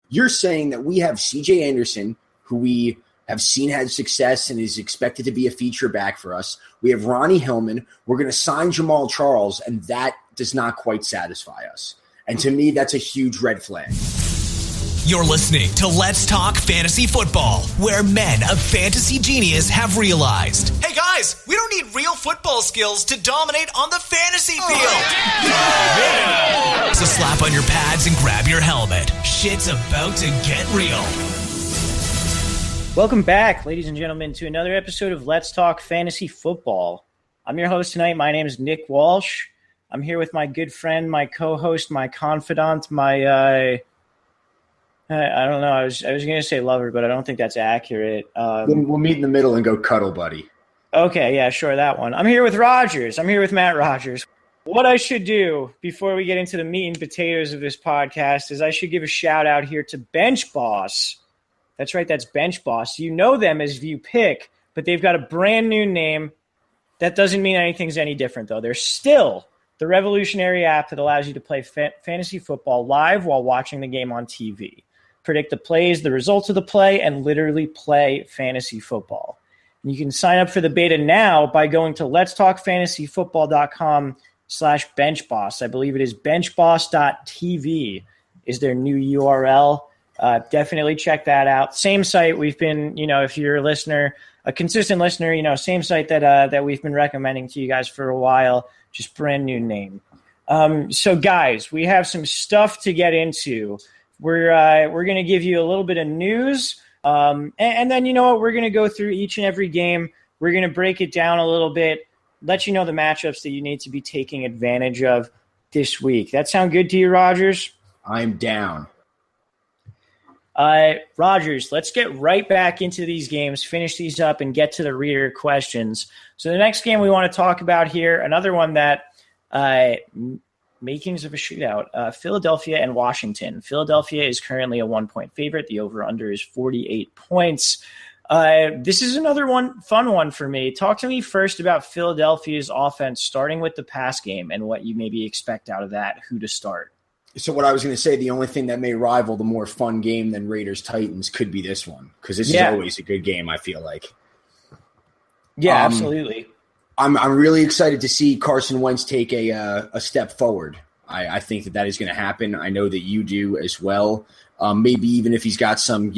you're saying that we have C.J. Anderson, who we have seen had success and is expected to be a feature back for us. We have Ronnie Hillman. We're going to sign Jamal Charles, and that does not quite satisfy us. And to me, that's a huge red flag. You're listening to Let's Talk Fantasy Football, where men of fantasy genius have realized, hey guys, we don't need real football skills to dominate on the fantasy field. Yeah. So slap on your pads and grab your helmet. Shit's about to get real. Welcome back, ladies and gentlemen, to another episode of Let's Talk Fantasy Football. I'm your host tonight. My name is Nick Walsh. I'm here with my good friend, my co-host, my confidant, my I don't know. I was going to say lover, but I don't think that's accurate. We'll meet in the middle and go cuddle buddy. Okay, yeah, sure, that one. I'm here with Rogers. I'm here with Matt Rogers. What I should do before we get into the meat and potatoes of this podcast is I should give a shout out here to BenchBoss. That's right, that's BenchBoss. You know them as View Pick, but they've got a brand new name. That doesn't mean anything's any different, though. They're still the revolutionary app that allows you to play fantasy football live while watching the game on TV. Predict the plays, the results of the play, and literally play fantasy football. And you can sign up for the beta now by going to letstalkfantasyfootball.com/benchboss. I believe it is benchboss.tv is their new URL. Definitely check that out. Same site we've been, if you're a listener, a consistent listener, same site that we've been recommending to you guys for a while, just brand new name. So guys, we have some stuff to get into. We're going to give you a little bit of news, and then we're going to go through each and every game. We're going to break it down a little bit, let you know the matchups that you need to be taking advantage of this week. That sound good to you, Rogers? I'm down. Rogers, let's get right back into these games, finish these up, and get to the reader questions. So the next game we want to talk about here, another one that makings of a shootout, Philadelphia and Washington. Philadelphia is currently a 1-point favorite. The over-under is 48 points. This is another fun one for me. Talk to me first about Philadelphia's offense, starting with the pass game and what you maybe expect out of that, who to start. So what I was going to say, the only thing that may rival the more fun game than Raiders-Titans could be this one, because this is always a good game, I feel like. Yeah, absolutely. I'm really excited to see Carson Wentz take a step forward. I think that is going to happen. I know that you do as well. Maybe even if he's got some,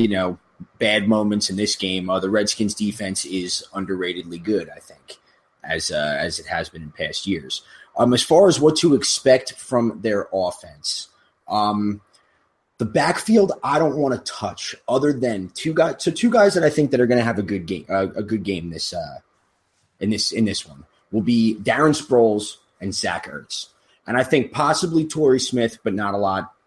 bad moments in this game, the Redskins defense is underratedly good, I think, as it has been in past years. As far as what to expect from their offense, the backfield I don't want to touch other than two guys that I think that are going to have a good game this in this one will be Darren Sproles and Zach Ertz. And I think possibly Torrey Smith, but not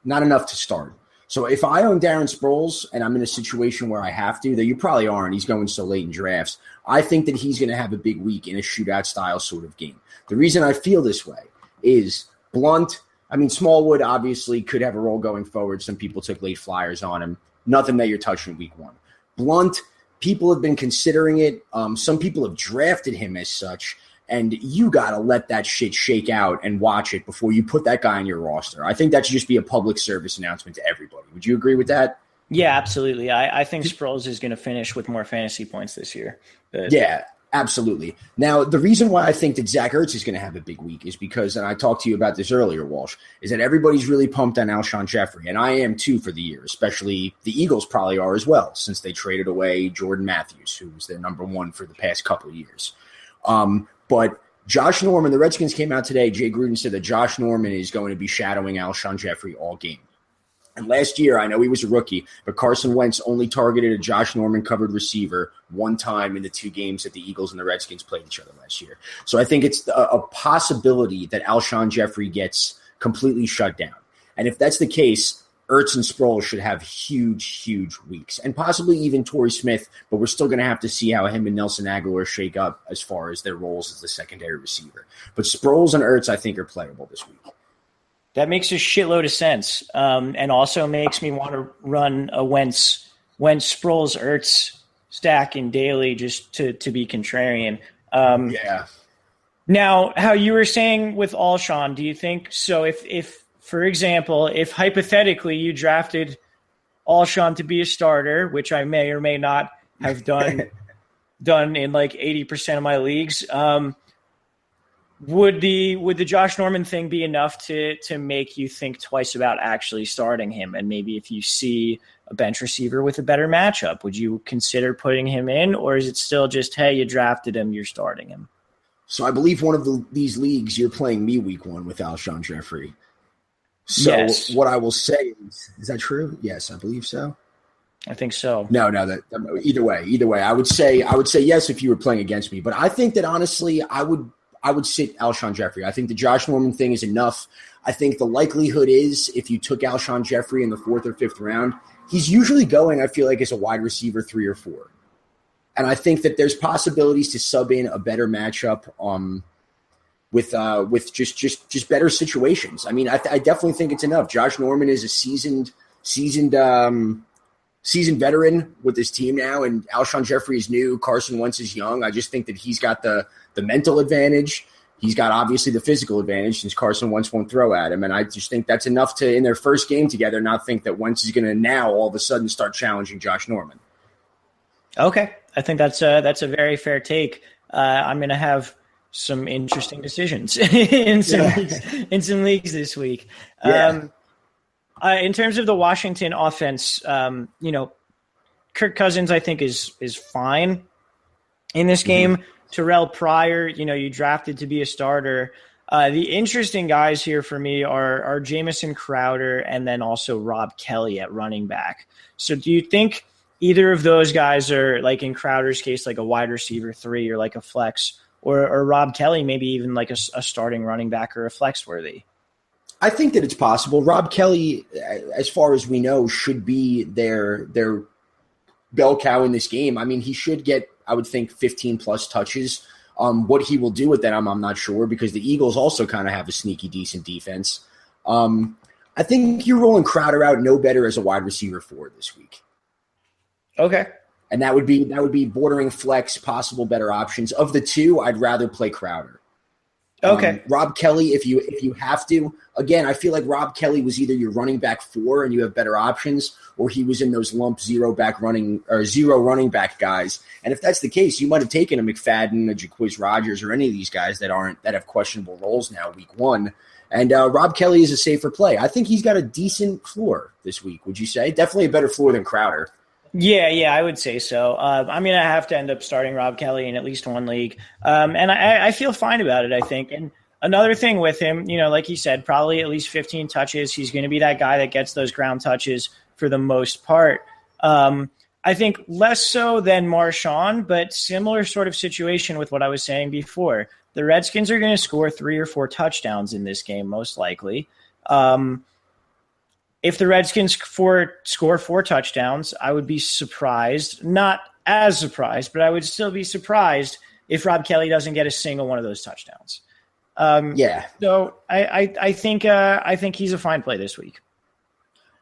enough to start. So if I own Darren Sproles and I'm in a situation where I have to, though you probably aren't, he's going so late in drafts, I think that he's going to have a big week in a shootout style sort of game. The reason I feel this way is Smallwood obviously could have a role going forward. Some people took late flyers on him. Nothing that you're touching week one. Blunt, people have been considering it. Some people have drafted him as such, and you got to let that shit shake out and watch it before you put that guy on your roster. I think that should just be a public service announcement to everybody. Would you agree with that? Yeah, absolutely. I think Sproles is going to finish with more fantasy points this year. Yeah, absolutely. Now, the reason why I think that Zach Ertz is going to have a big week is because, and I talked to you about this earlier, Walsh, is that everybody's really pumped on Alshon Jeffrey, and I am too for the year, especially the Eagles probably are as well, since they traded away Jordan Matthews, who was their number one for the past couple of years. But Josh Norman, the Redskins came out today, Jay Gruden said that Josh Norman is going to be shadowing Alshon Jeffrey all game. And last year, I know he was a rookie, but Carson Wentz only targeted a Josh Norman covered receiver one time in the two games that the Eagles and the Redskins played each other last year. So I think it's a possibility that Alshon Jeffrey gets completely shut down. And if that's the case, Ertz and Sproles should have huge, huge weeks. And possibly even Torrey Smith, but we're still going to have to see how him and Nelson Aguilar shake up as far as their roles as the secondary receiver. But Sproles and Ertz, I think, are playable this week. That makes a shitload of sense, and also makes me want to run a Wentz Sproles Ertz stack in daily just to be contrarian. Yeah. Now, how you were saying with Alshon, do you think so? If for example, if hypothetically you drafted Alshon to be a starter, which I may or may not have done in like 80% of my leagues. Would the Josh Norman thing be enough to make you think twice about actually starting him? And maybe if you see a bench receiver with a better matchup, would you consider putting him in, or is it still just, hey, you drafted him, you're starting him? So I believe one of these leagues you're playing me week 1 with Alshon Jeffrey. So yes. What I will say is that true? Yes, I believe so. I think so. No, either way, I would say yes if you were playing against me. But I think that honestly, I would sit Alshon Jeffrey. I think the Josh Norman thing is enough. I think the likelihood is if you took Alshon Jeffrey in the 4th or 5th round, he's usually going, I feel like, as a wide receiver 3 or 4. And I think that there's possibilities to sub in a better matchup with just better situations. I mean, I definitely think it's enough. Josh Norman is a seasoned veteran with this team now, and Alshon Jeffrey is new. Carson Wentz is young. I just think that he's got the mental advantage. He's got obviously the physical advantage since Carson Wentz won't throw at him. And I just think that's enough to, in their first game together, not think that Wentz is going to now all of a sudden start challenging Josh Norman. Okay. I think that's a very fair take. I'm going to have some interesting decisions in some leagues this week. Yeah. In terms of the Washington offense, Kirk Cousins, I think, is fine in this game. Terrell Pryor, you drafted to be a starter. The interesting guys here for me are Jamison Crowder and then also Rob Kelly at running back. So do you think either of those guys are, like in Crowder's case, like a wide receiver 3 or like a flex, or Rob Kelly, maybe even like a starting running back or a flex worthy? I think that it's possible. Rob Kelly, as far as we know, should be their bell cow in this game. I mean, he should get, I would think, 15-plus touches. What he will do with them, I'm not sure, because the Eagles also kind of have a sneaky, decent defense. I think you're rolling Crowder out no better as a wide receiver 4 this week. Okay. And that would be bordering flex, possible better options. Of the two, I'd rather play Crowder. Okay. Rob Kelly, if you have to, again, I feel like Rob Kelly was either your running back 4 and you have better options, or he was in those lump zero running back guys. And if that's the case, you might have taken a McFadden, a Jacquizz Rodgers, or any of these guys that have questionable roles now week 1. And Rob Kelly is a safer play. I think he's got a decent floor this week, would you say? Definitely a better floor than Crowder. Yeah, I would say so. I have to end up starting Rob Kelly in at least one league. And I feel fine about it, I think. And another thing with him, like he said, probably at least 15 touches. He's going to be that guy that gets those ground touches for the most part. I think less so than Marshawn, but similar sort of situation with what I was saying before. The Redskins are going to score 3 or 4 touchdowns in this game, most likely. If the Redskins score 4 touchdowns, I would be surprised. Not as surprised, but I would still be surprised if Rob Kelly doesn't get a single one of those touchdowns. So I think he's a fine play this week.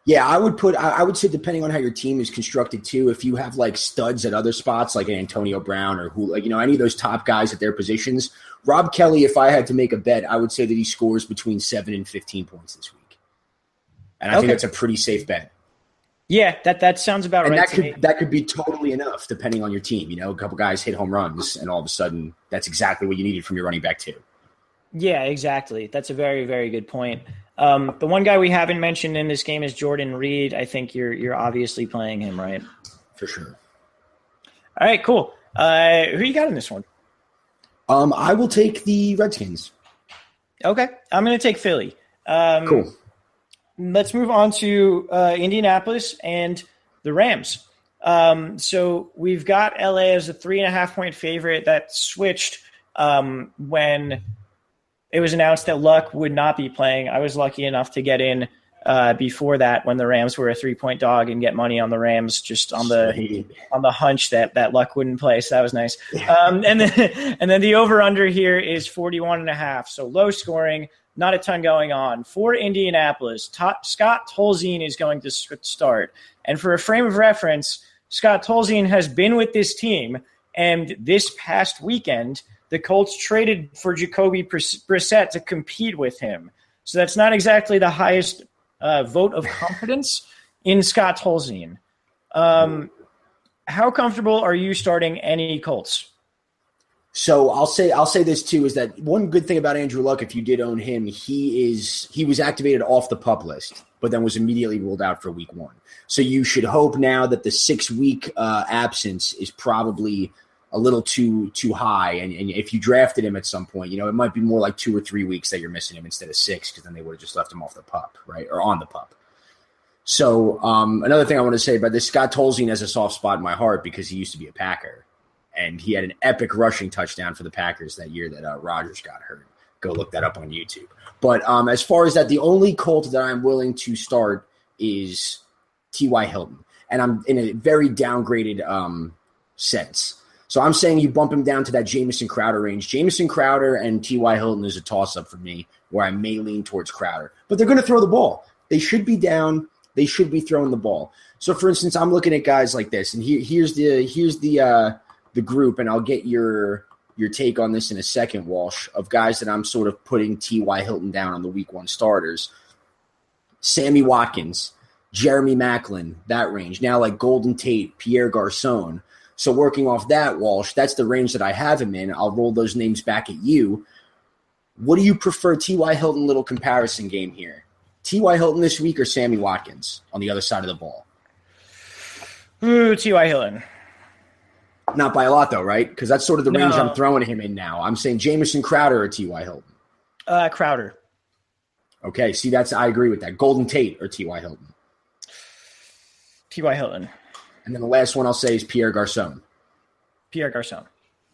Yeah, I would say depending on how your team is constructed too, if you have like studs at other spots like an Antonio Brown or any of those top guys at their positions, Rob Kelly, if I had to make a bet, I would say that he scores between 7 and 15 points this week. And I think that's a pretty safe bet. Yeah, that sounds about right. That could be totally enough depending on your team. A couple guys hit home runs, and all of a sudden, that's exactly what you needed from your running back too. Yeah, exactly. That's a very, very good point. The one guy we haven't mentioned in this game is Jordan Reed. I think you're obviously playing him, right? For sure. All right, cool. Who you got in this one? I will take the Redskins. Okay, I'm going to take Philly. Cool. Let's move on to Indianapolis and the Rams. So we've got LA as a 3.5-point favorite that switched when it was announced that Luck would not be playing. I was lucky enough to get in before that when the Rams were a 3-point dog and get money on the Rams just on the hunch that Luck wouldn't play. So that was nice. And then the over-under here is 41.5. So low scoring. Not a ton going on. For Indianapolis, Scott Tolzien is going to start. And for a frame of reference, Scott Tolzien has been with this team, and this past weekend, the Colts traded for Jacoby Brissett to compete with him. So that's not exactly the highest vote of confidence in Scott Tolzien. How comfortable are you starting any Colts? So I'll say this too, is that one good thing about Andrew Luck, if you did own him, he was activated off the PUP list, but then was immediately ruled out for week 1. So you should hope now that the 6-week absence is probably a little too high. And if you drafted him at some point, it might be more like 2 or 3 weeks that you're missing him instead of 6, because then they would have just left him off the PUP, right? Or on the PUP. So another thing I want to say about this, Scott Tolzien has a soft spot in my heart because he used to be a Packer. And he had an epic rushing touchdown for the Packers that year that Rodgers got hurt. Go look that up on YouTube. But as far as that, the only Colt that I'm willing to start is T.Y. Hilton. And I'm in a very downgraded sense. So I'm saying you bump him down to that Jamison Crowder range. Jamison Crowder and T.Y. Hilton is a toss-up for me where I may lean towards Crowder. But they're going to throw the ball. They should be down. They should be throwing the ball. So, for instance, I'm looking at guys like this. And here's the group, and I'll get your take on this in a second, Walsh, of guys that I'm sort of putting T.Y. Hilton down on the week 1 starters. Sammy Watkins, Jeremy Maclin, that range. Now like Golden Tate, Pierre Garçon. So working off that, Walsh, that's the range that I have him in. I'll roll those names back at you. What do you prefer, T.Y. Hilton, little comparison game here? T.Y. Hilton this week or Sammy Watkins on the other side of the ball? Ooh, T.Y. Hilton. Not by a lot, though, right? Because that's sort of the range I'm throwing him in now. I'm saying Jamison Crowder or T.Y. Hilton. Crowder. Okay, see, I agree with that. Golden Tate or T.Y. Hilton. T.Y. Hilton. And then the last one I'll say is Pierre Garçon. Pierre Garçon.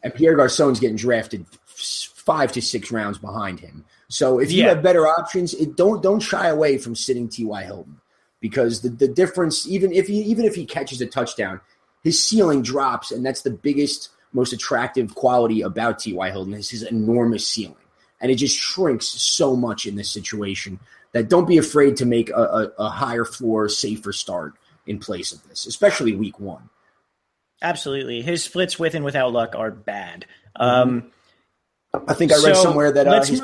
And Pierre Garçon's getting drafted 5 to 6 rounds behind him. So if you have better options, don't shy away from sitting T.Y. Hilton, because the difference, even if he catches a touchdown, his ceiling drops, and that's the biggest, most attractive quality about T.Y. Hilton is his enormous ceiling. And it just shrinks so much in this situation that don't be afraid to make a higher floor, safer start in place of this, especially week 1. Absolutely. His splits with and without Luck are bad. I think I read somewhere that his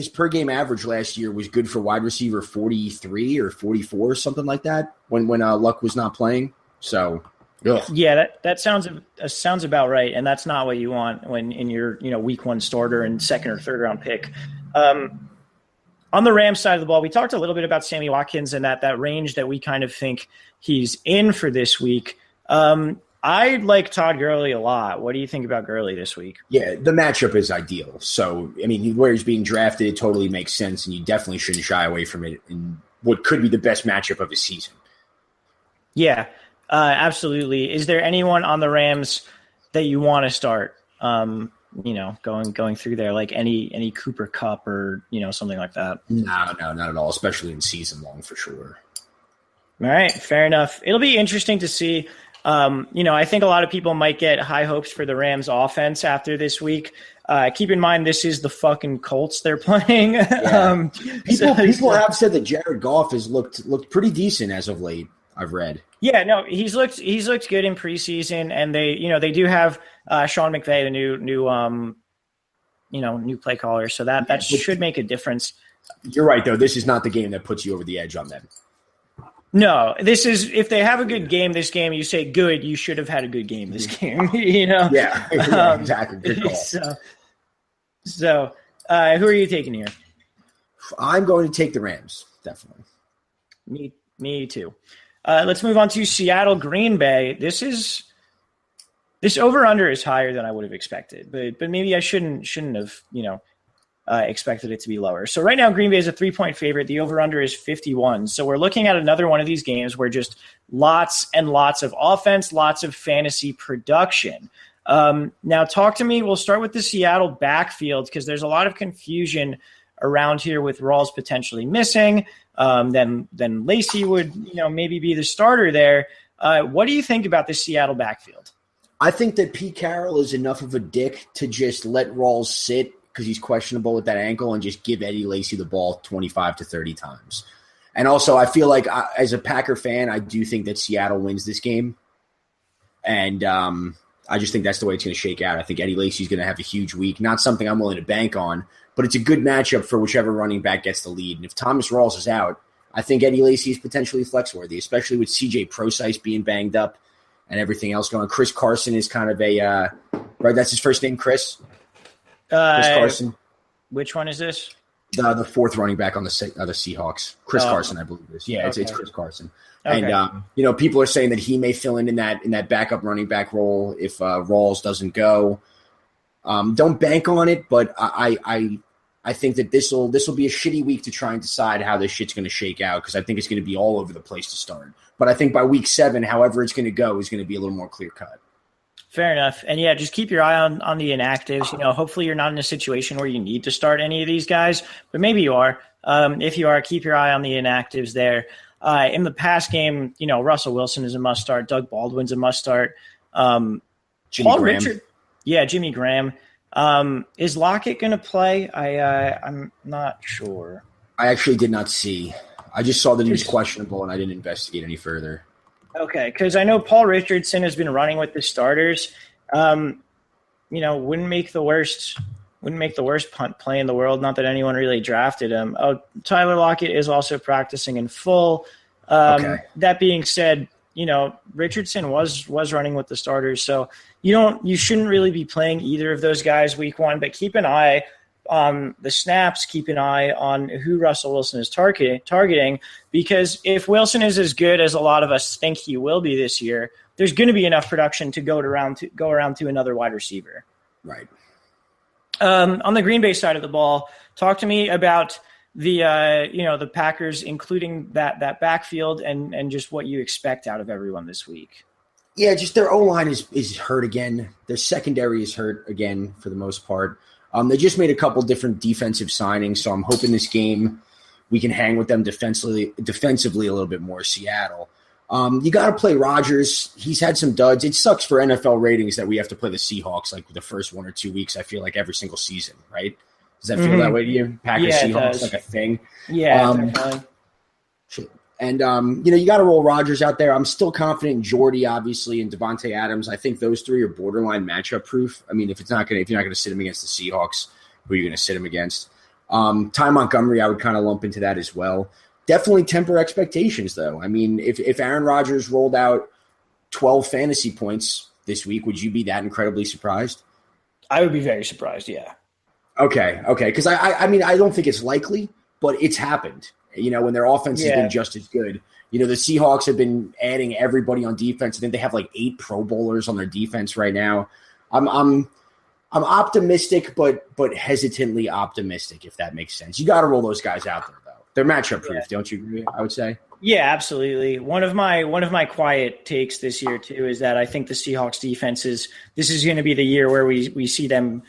per game average last year was good for wide receiver 43 or 44 or something like that when Luck was not playing. So, ugh. Yeah, that sounds about right, and that's not what you want when in your week 1 starter and second or third round pick. On the Rams side of the ball, we talked a little bit about Sammy Watkins and that range that we kind of think he's in for this week. I like Todd Gurley a lot. What do you think about Gurley this week? Yeah, the matchup is ideal. So, I mean, where he's being drafted, it totally makes sense, and you definitely shouldn't shy away from it in what could be the best matchup of his season. Yeah, absolutely. Is there anyone on the Rams that you want to start, going through there, like any Cooper Kupp or, something like that? No, not at all, especially in season long for sure. All right, fair enough. It'll be interesting to see. I think a lot of people might get high hopes for the Rams offense after this week. Keep in mind, this is the fucking Colts they're playing. Yeah. People have said that Jared Goff has looked pretty decent as of late. I've read. Yeah, no, he's looked good in preseason, and they do have Sean McVay, the new play caller, so that should make a difference. You're right, though. This is not the game that puts you over the edge on them. No, this is, if they have a good game this game, you say good, you should have had a good game this game, Yeah, exactly. Good call. So, who are you taking here? I'm going to take the Rams, definitely. Me too. Let's move on to Seattle, Green Bay. This over-under is higher than I would have expected, but maybe I shouldn't have, expected it to be lower. So right now, Green Bay is a 3-point favorite. The over-under is 51. So we're looking at another one of these games where just lots and lots of offense, lots of fantasy production. Now talk to me. We'll start with the Seattle backfield because there's a lot of confusion around here with Rawls potentially missing. Then Lacey would, maybe be the starter there. What do you think about the Seattle backfield? I think that Pete Carroll is enough of a dick to just let Rawls sit because he's questionable with that ankle and just give Eddie Lacy the ball 25 to 30 times. And also I feel like as a Packer fan, I do think that Seattle wins this game. And I just think that's the way it's going to shake out. I think Eddie Lacy's going to have a huge week. Not something I'm willing to bank on, but it's a good matchup for whichever running back gets the lead. And if Thomas Rawls is out, I think Eddie Lacy is potentially flex-worthy, especially with C.J. Procise being banged up and everything else going. Chris Carson is kind of a right. That's his first name, Chris. Chris Carson. Which one is this? The fourth running back on the Seahawks. Chris Carson, I believe it is. Yeah, it's Chris Carson. Okay. And people are saying that he may fill in that backup running back role if Rawls doesn't go. Don't bank on it, but I think that this will be a shitty week to try and decide how this shit's going to shake out, because I think it's going to be all over the place to start. But I think by week 7, however it's going to go, is going to be a little more clear cut. Fair enough. And yeah, just keep your eye on the inactives. Hopefully you're not in a situation where you need to start any of these guys, but maybe you are. If you are, keep your eye on the inactives there. In the past game, Russell Wilson is a must start. Doug Baldwin's a must start. Jimmy Paul Graham. Richard. Yeah, Jimmy Graham. Is Lockett going to play? I'm not sure. I actually did not see. I just saw that he was questionable, and I didn't investigate any further. Okay, because I know Paul Richardson has been running with the starters. Wouldn't make the worst punt play in the world. Not that anyone really drafted him. Oh, Tyler Lockett is also practicing in full. Okay. That being said, Richardson was running with the starters, so you shouldn't really be playing either of those guys week 1. But keep an eye on the snaps. Keep an eye on who Russell Wilson is targeting, because if Wilson is as good as a lot of us think he will be this year, there's going to be enough production to go around to another wide receiver. Right. On the Green Bay side of the ball, talk to me about the Packers, including that backfield and just what you expect out of everyone this week. Yeah, just their O-line is hurt again. Their secondary is hurt again for the most part. They just made a couple different defensive signings, so I'm hoping this game we can hang with them defensively a little bit more, Seattle. You got to play Rodgers. He's had some duds. It sucks for NFL ratings that we have to play the Seahawks like the first 1 or 2 weeks, I feel like, every single season, right? Does that feel that way to you? Packers, Seahawks, like a thing? Yeah, definitely. And, you got to roll Rodgers out there. I'm still confident in Jordy, obviously, and Devontae Adams. I think those 3 are borderline matchup proof. I mean, if you're not going to sit him against the Seahawks, who are you going to sit him against? Ty Montgomery, I would kind of lump into that as well. Definitely temper expectations, though. I mean, if Aaron Rodgers rolled out 12 fantasy points this week, would you be that incredibly surprised? I would be very surprised, yeah. Okay. Because, I mean, I don't think it's likely, but it's happened. When their offense has been just as good. The Seahawks have been adding everybody on defense. I think they have like 8 Pro Bowlers on their defense right now. I'm optimistic, but hesitantly optimistic, if that makes sense. You got to roll those guys out there, though. They're matchup proof, don't you agree? I would say. Yeah, absolutely. One of my quiet takes this year too is that I think the Seahawks defense this is going to be the year where we see them.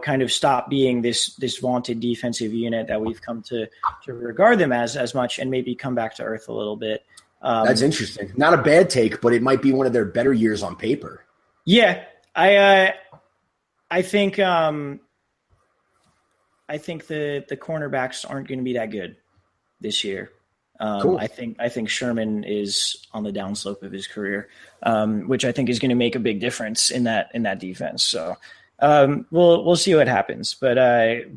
Kind of stop being this vaunted defensive unit that we've come to regard them as much, and maybe come back to earth a little bit. That's interesting. Not a bad take, but it might be one of their better years on paper. Yeah, I think the cornerbacks aren't going to be that good this year. Cool. I think Sherman is on the downslope of his career, which I think is going to make a big difference in that defense. So. We'll see what happens, but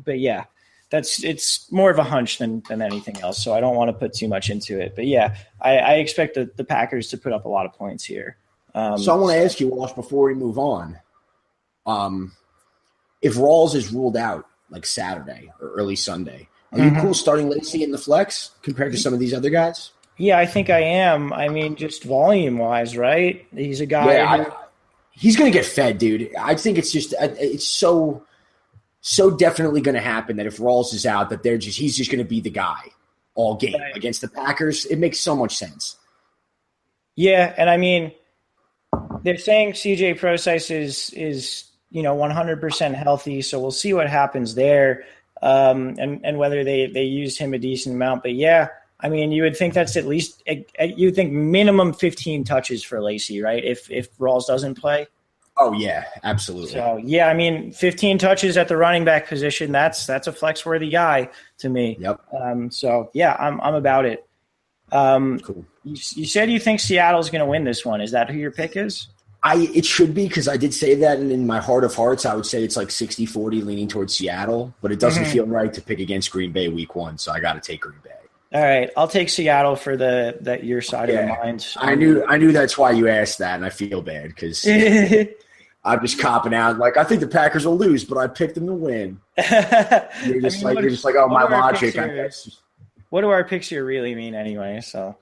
yeah, it's more of a hunch than anything else. So I don't want to put too much into it, but yeah, I expect the Packers to put up a lot of points here. So I want to ask you, Walsh, before we move on, if Rawls is ruled out like Saturday or early Sunday, are you cool starting Lacy in the flex compared to some of these other guys? Yeah, I think I am. I mean, just volume wise, right? He's a guy. He's going to get fed, dude. I think it's so definitely going to happen that if Rawls is out, that he's just going to be the guy all game against the Packers. It makes so much sense. Yeah, and I mean, they're saying C.J. Procise is 100% healthy, so we'll see what happens there, and whether they use him a decent amount. But yeah, I mean, you would think that's at least you would think minimum 15 touches for Lacy, right? If Rawls doesn't play. Oh yeah, absolutely. So yeah, I mean, 15 touches at the running back position. That's a flex worthy guy to me. Yep. So yeah, I'm about it. Cool. You said you think Seattle's going to win this one. Is that who your pick is? It should be, because I did say that, and in my heart of hearts, I would say it's like 60-40 leaning towards Seattle, but it doesn't feel right to pick against Green Bay week 1, so I got to take Green Bay. All right, I'll take Seattle for your side of the mind. I knew that's why you asked that, and I feel bad because I'm just copping out. Like, I think the Packers will lose, but I picked them to win. You're just like, oh, my logic, I guess. What do our picks here really mean anyway? So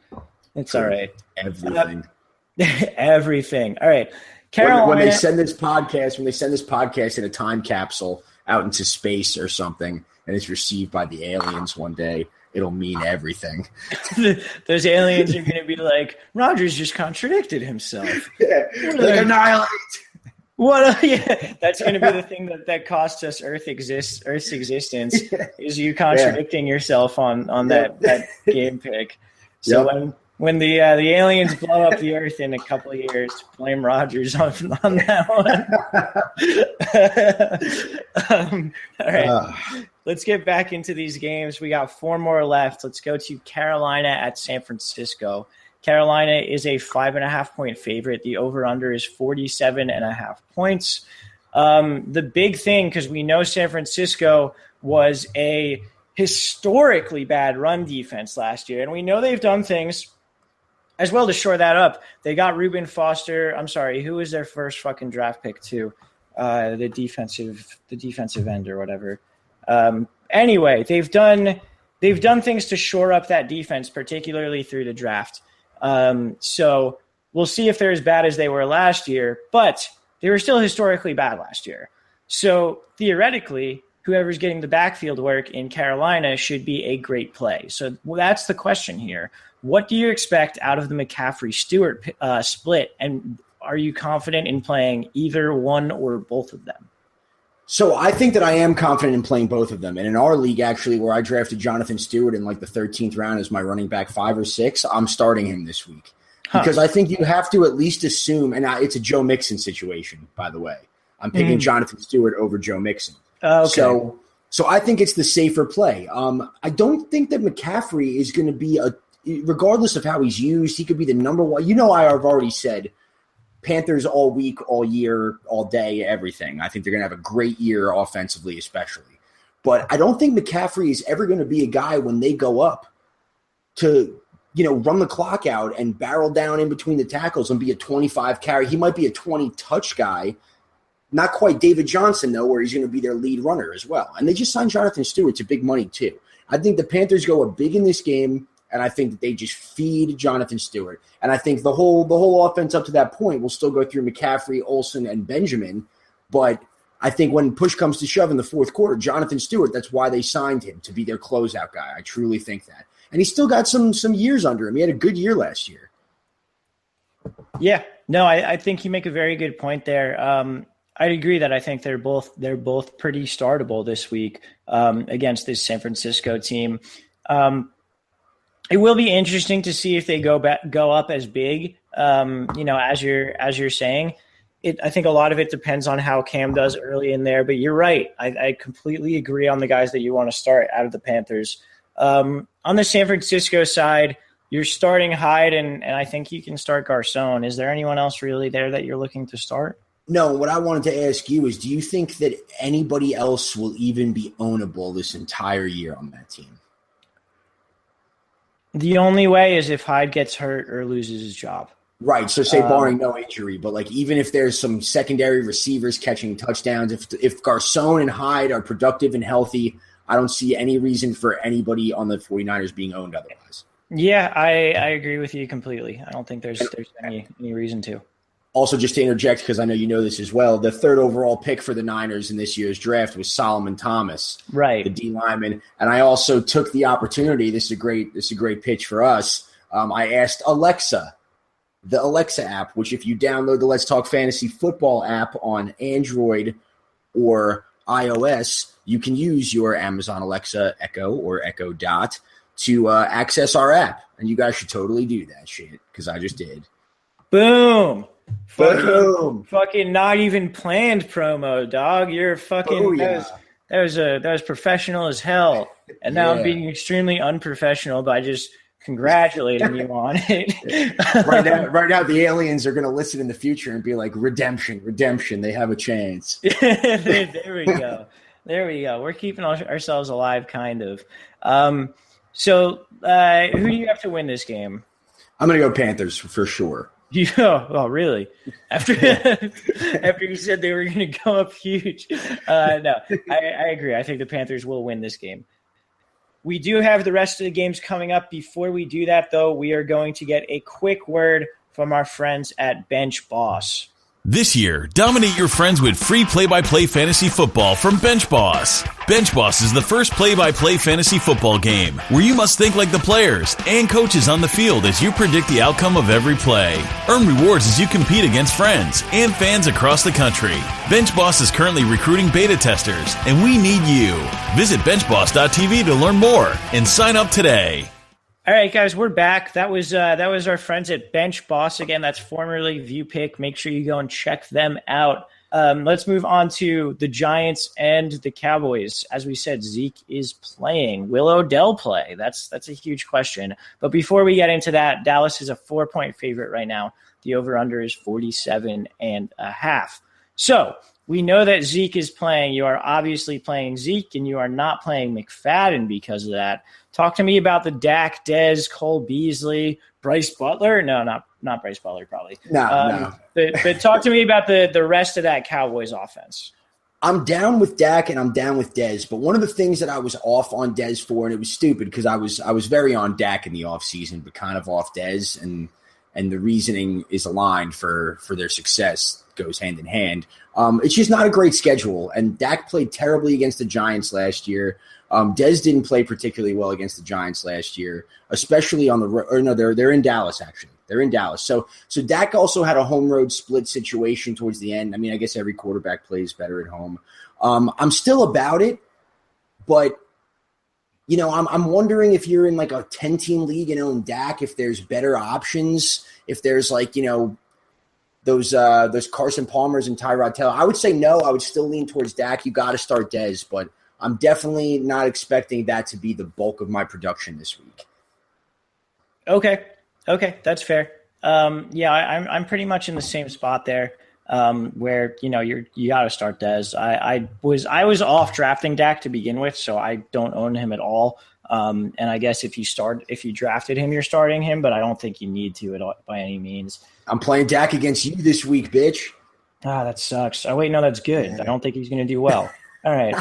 it's all right. Everything. Everything. All right. Carolina. When they send this podcast in a time capsule out into space or something, and it's received by the aliens one day, it'll mean everything. Those aliens are going to be like, Rodgers just contradicted himself. Yeah, like annihilate. Yeah, that's going to be the thing that costs us Earth's existence is you contradicting yourself on that game pick. So when the aliens blow up the Earth in a couple of years, blame Rodgers on that one. All right, let's get back into these games. We got 4 more left. Let's go to Carolina at San Francisco. Carolina is a 5.5-point favorite. The over-under is 47.5 points. The big thing, because we know San Francisco was a historically bad run defense last year, and we know they've done things as well to shore that up. They got Reuben Foster. I'm sorry, who was their first fucking draft pick too? The defensive end or whatever. Anyway, they've done things to shore up that defense, particularly through the draft. So we'll see if they're as bad as they were last year, but they were still historically bad last year. So theoretically, whoever's getting the backfield work in Carolina should be a great play. So that's the question here. What do you expect out of the McCaffrey-Stewart split? And are you confident in playing either one or both of them? So I think that I am confident in playing both of them. And in our league, actually, where I drafted Jonathan Stewart in like the 13th round as my running back 5 or 6, I'm starting him this week. Because I think you have to at least assume, and it's a Joe Mixon situation, by the way. I'm picking Jonathan Stewart over Joe Mixon. Okay. So I think it's the safer play. I don't think that McCaffrey is going to be regardless of how he's used, he could be the number one. You know, I've already said Panthers all week, all year, all day, everything. I think they're going to have a great year offensively, especially. But I don't think McCaffrey is ever going to be a guy when they go up to, run the clock out and barrel down in between the tackles and be a 25 carry. He might be a 20 touch guy. Not quite David Johnson, though, where he's going to be their lead runner as well. And they just signed Jonathan Stewart to big money, too. I think the Panthers go big in this game. And I think that they just feed Jonathan Stewart. And I think the whole offense up to that point will still go through McCaffrey, Olsen, and Benjamin. But I think when push comes to shove in the fourth quarter, Jonathan Stewart, that's why they signed him, to be their closeout guy. I truly think that. And he's still got some years under him. He had a good year last year. Yeah. No, I think you make a very good point there. I agree that I think they're both pretty startable this week against this San Francisco team. It will be interesting to see if they go up as big, as you're saying. I think a lot of it depends on how Cam does early in there. But you're right. I completely agree on the guys that you want to start out of the Panthers. On the San Francisco side, you're starting Hyde, and I think you can start Garcon. Is there anyone else really there that you're looking to start? No, what I wanted to ask you is, do you think that anybody else will even be ownable this entire year on that team? The only way is if Hyde gets hurt or loses his job. Right. So say barring no injury, but like even if there's some secondary receivers catching touchdowns, if Garcon and Hyde are productive and healthy, I don't see any reason for anybody on the 49ers being owned otherwise. Yeah, I agree with you completely. I don't think there's any reason to. Also, just to interject, because I know you know this as well, the 3rd overall pick for the Niners in this year's draft was Solomon Thomas, right, the D lineman. And I also took the opportunity. This is a great pitch for us. I asked Alexa, the Alexa app, which if you download the Let's Talk Fantasy Football app on Android or iOS, you can use your Amazon Alexa Echo or Echo Dot to access our app. And you guys should totally do that shit, because I just did. Boom. Boom. Fucking not even planned promo, dog. You're fucking. Oh, yeah. That was professional as hell. And now I'm being extremely unprofessional by just congratulating you on it. Right now, the aliens are going to listen in the future and be like, redemption. They have a chance. There we go. We're keeping ourselves alive, kind of. So Who do you have to win this game? I'm going to go Panthers for sure. Oh, really? After you said they were going to go up huge. No, I agree. I think the Panthers will win this game. We do have the rest of the games coming up. Before we do that, though, we are going to get a quick word from our friends at BenchBoss. This year, dominate your friends with free play-by-play fantasy football from BenchBoss. BenchBoss is the first play-by-play fantasy football game where you must think like the players and coaches on the field as you predict the outcome of every play. Earn rewards as you compete against friends and fans across the country. BenchBoss is currently recruiting beta testers, and we need you. Visit benchboss.tv to learn more and sign up today. All right, guys, we're back. That was our friends at BenchBoss. Again, that's formerly ViewPick. Make sure you go and check them out. Let's move on to the Giants and the Cowboys. As we said, Zeke is playing. Will Odell play? That's a huge question. But before we get into that, Dallas is a 4-point favorite right now. The over-under is 47.5. So we know that Zeke is playing. You are obviously playing Zeke, and you are not playing McFadden because of that. Talk to me about the Dak, Dez, Cole Beasley, Bryce Butler. No, not Bryce Butler, probably. No. But talk to me about the rest of that Cowboys offense. I'm down with Dak and I'm down with Dez, but one of the things that I was off on Dez for, and it was stupid because I was very on Dak in the offseason, but kind of off Dez, and the reasoning is aligned for their success, goes hand in hand. It's just not a great schedule, and Dak played terribly against the Giants last year. Dez didn't play particularly well against the Giants last year, especially on the road. Or no, they're in Dallas, actually. They're in Dallas. So Dak also had a home road split situation towards the end. I mean, I guess every quarterback plays better at home. I'm still about it, but I'm wondering if you're in like a 10-team league and own Dak, if there's better options, if there's those Carson Palmers and Tyrod Taylor. I would say no. I would still lean towards Dak. You got to start Dez, but I'm definitely not expecting that to be the bulk of my production this week. Okay, that's fair. I'm pretty much in the same spot there, where you got to start Dez. I was off drafting Dak to begin with, so I don't own him at all. And I guess if you drafted him, you're starting him, but I don't think you need to by any means. I'm playing Dak against you this week, bitch. That sucks. Oh wait, no, that's good. Yeah. I don't think he's going to do well. All right.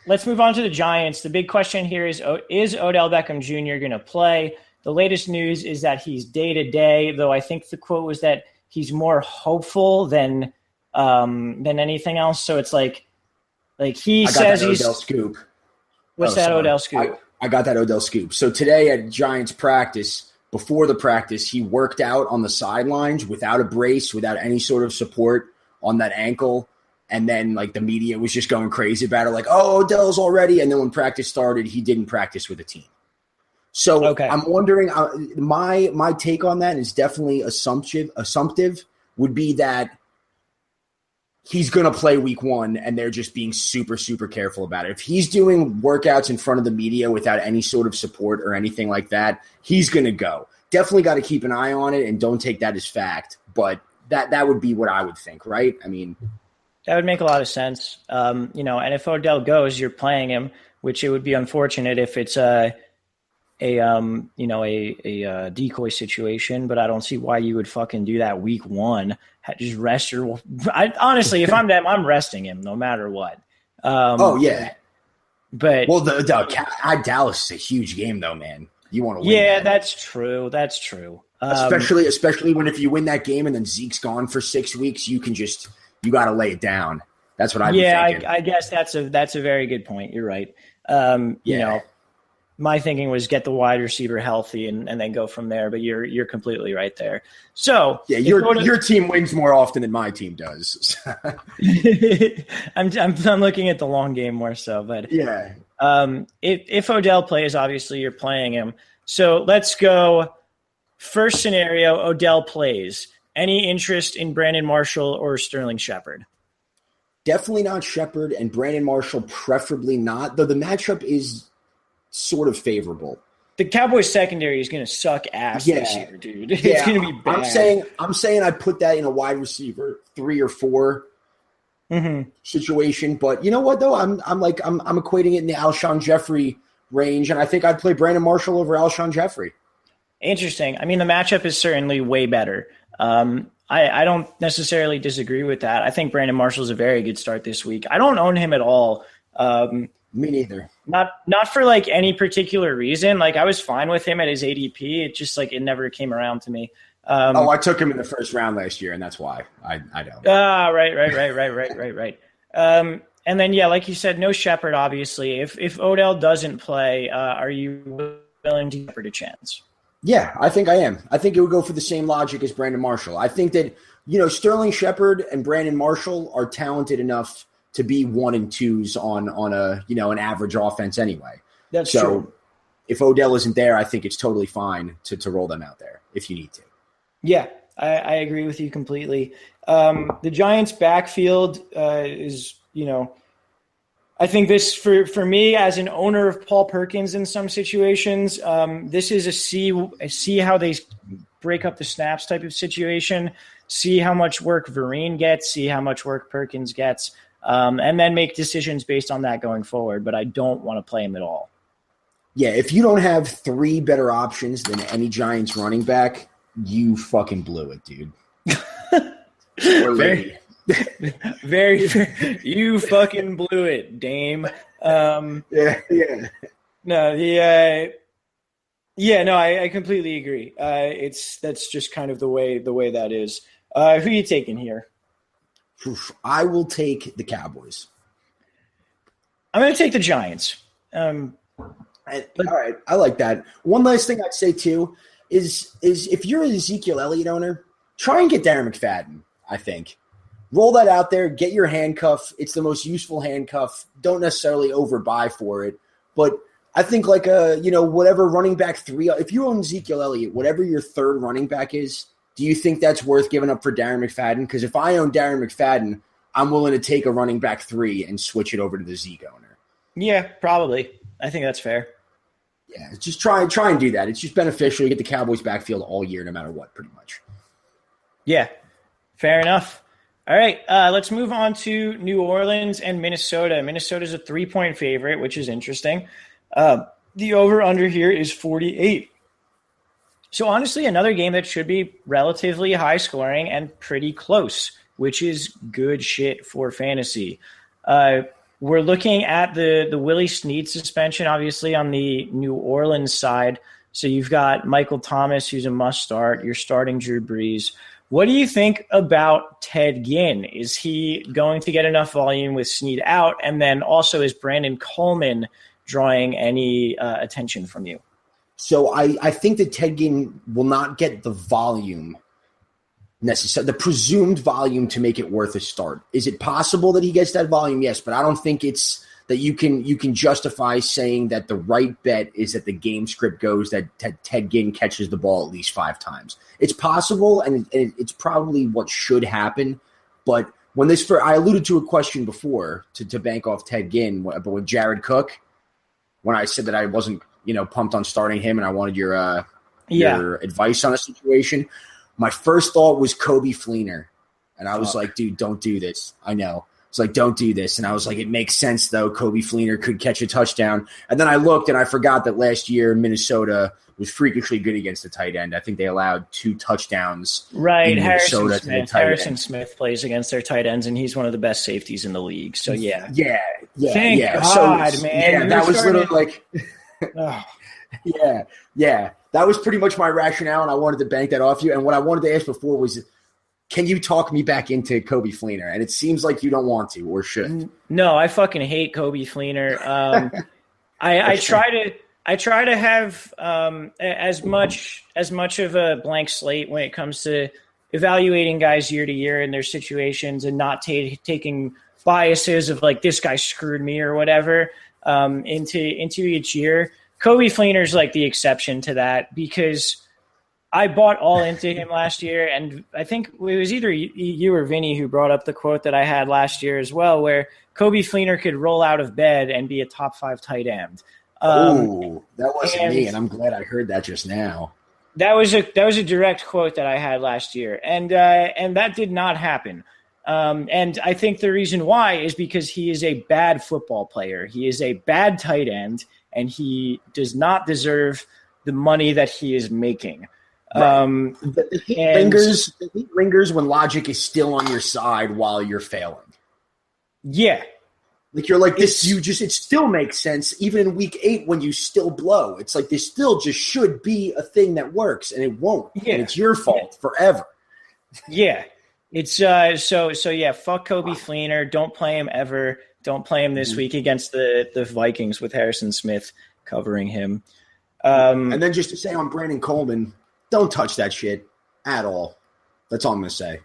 Let's move on to the Giants. The big question here is Odell Beckham Jr. going to play? The latest news is that he's day-to-day, though I think the quote was that he's more hopeful than anything else. So it's like he says he's – Odell scoop. What's that Odell scoop? I got that Odell scoop. So today at Giants practice, before the practice, he worked out on the sidelines without a brace, without any sort of support on that ankle. And then, the media was just going crazy about it, oh, Odell's already. And then when practice started, he didn't practice with a team. So okay. I'm wondering, my take on that is definitely assumptive would be that he's going to play week 1, and they're just being super, super careful about it. If he's doing workouts in front of the media without any sort of support or anything like that, he's going to go. Definitely got to keep an eye on it and don't take that as fact. But that would be what I would think, right? I mean – that would make a lot of sense. And if Odell goes, you're playing him, which it would be unfortunate if it's a decoy situation, but I don't see why you would fucking do that week 1. Just rest your honestly, if I'm them, I'm resting him no matter what. Yeah. But Dallas is a huge game though, man. You want to win. Yeah, that's true. Especially when if you win that game and then Zeke's gone for 6 weeks, you got to lay it down. That's what I'd be thinking. I guess that's a very good point. You're right. My thinking was get the wide receiver healthy and then go from there. But you're completely right there. So yeah, your team wins more often than my team does. I'm looking at the long game more so. But yeah, if Odell plays, obviously you're playing him. So let's go. First scenario: Odell plays. Any interest in Brandon Marshall or Sterling Shepard? Definitely not Shepard, and Brandon Marshall preferably not, though the matchup is sort of favorable. The Cowboys secondary is going to suck ass this year, dude. It's going to be bad. I'm saying I'd put that in a wide receiver 3 or 4 situation, but you know what though? I'm equating it in the Alshon Jeffrey range, and I think I'd play Brandon Marshall over Alshon Jeffrey. Interesting. I mean, the matchup is certainly way better. I don't necessarily disagree with that. I think Brandon Marshall's a very good start this week. I don't own him at all. Me neither. Not for like any particular reason. Like, I was fine with him at his ADP. It just like it never came around to me. I took him in the first round last year, and that's why I don't. Right. And then, yeah, like you said, no Shepard, obviously. If Odell doesn't play, are you willing to give it a chance? Yeah, I think I am. I think it would go for the same logic as Brandon Marshall. I think that, Sterling Shepard and Brandon Marshall are talented enough to be 1 and 2s on a, an average offense anyway. That's true. If Odell isn't there, I think it's totally fine to roll them out there if you need to. Yeah, I agree with you completely. The Giants' backfield is, I think this for me as an owner of Paul Perkins in some situations, this is a see how they break up the snaps type of situation, see how much work Vereen gets, see how much work Perkins gets, and then make decisions based on that going forward. But I don't want to play him at all. Yeah, if you don't have 3 better options than any Giants running back, you fucking blew it, dude. Very, very, you fucking blew it, Dame. Yeah. No, I completely agree. That's just kind of the way that is. Who are you taking here? I will take the Cowboys. I'm going to take the Giants. All right, I like that. One last thing I'd say too is if you're an Ezekiel Elliott owner, try and get Darren McFadden. I think roll that out there, get your handcuff. It's the most useful handcuff. Don't necessarily overbuy for it, but I think like whatever running back 3. If you own Ezekiel Elliott, whatever your 3rd running back is, do you think that's worth giving up for Darren McFadden? Because if I own Darren McFadden, I'm willing to take a running back 3 and switch it over to the Zeke owner. Yeah, probably. I think that's fair. Yeah, just try and do that. It's just beneficial. You get the Cowboys backfield all year, no matter what, pretty much. Yeah, fair enough. All right, let's move on to New Orleans and Minnesota. Minnesota's a 3-point favorite, which is interesting. The over-under here is 48. So honestly, another game that should be relatively high scoring and pretty close, which is good shit for fantasy. We're looking at the Willie Snead suspension, obviously, on the New Orleans side. So you've got Michael Thomas, who's a must start. You're starting Drew Brees. What do you think about Ted Ginn? Is he going to get enough volume with Snead out? And then also, is Brandon Coleman drawing any attention from you? So I think that Ted Ginn will not get the volume necessary, the presumed volume to make it worth a start. Is it possible that he gets that volume? Yes, but I don't think it's that you can justify saying that the right bet is that the game script goes that Ted Ginn catches the ball at least 5 times. It's possible, and it's probably what should happen. But when I alluded to a question before to bank off Ted Ginn, but with Jared Cook, when I said that I wasn't pumped on starting him, and I wanted your advice on a situation. My first thought was Kobe Fleener, and I was like, dude, don't do this. I know. It's like, don't do this. And I was like, it makes sense, though. Kobe Fleener could catch a touchdown. And then I looked, and I forgot that last year Minnesota was freakishly good against the tight end. I think they allowed 2 touchdowns. Right, Harrison Smith plays against their tight ends, and he's one of the best safeties in the league. So, yeah. Thank God, man. Yeah, that was literally like – Yeah. That was pretty much my rationale, and I wanted to bank that off you. And what I wanted to ask before was, can you talk me back into Kobe Fleener? And it seems like you don't want to or should. No, I fucking hate Kobe Fleener. I try to have as much of a blank slate when it comes to evaluating guys year to year in their situations and not taking biases of like this guy screwed me or whatever into each year. Kobe Fleener's like the exception to that because I bought all into him last year, and I think it was either you or Vinny who brought up the quote that I had last year as well, where Kobe Fleener could roll out of bed and be a top 5 tight end. That wasn't me, and I'm glad I heard that just now. That was a direct quote that I had last year, and that did not happen. And I think the reason why is because he is a bad football player. He is a bad tight end. and he does not deserve the money that he is making. Right. The heat lingers when logic is still on your side while you're failing. Yeah. Like you're like this, it still makes sense even in week 8 when you still blow. It's like this still just should be a thing that works, and it won't. Yeah. And it's your fault forever. Yeah. It's so yeah, fuck Kobe Fleener. Don't play him ever. Don't play him this week against the Vikings with Harrison Smith covering him. And then just to say on Brandon Coleman, don't touch that shit at all. That's all I'm going to say.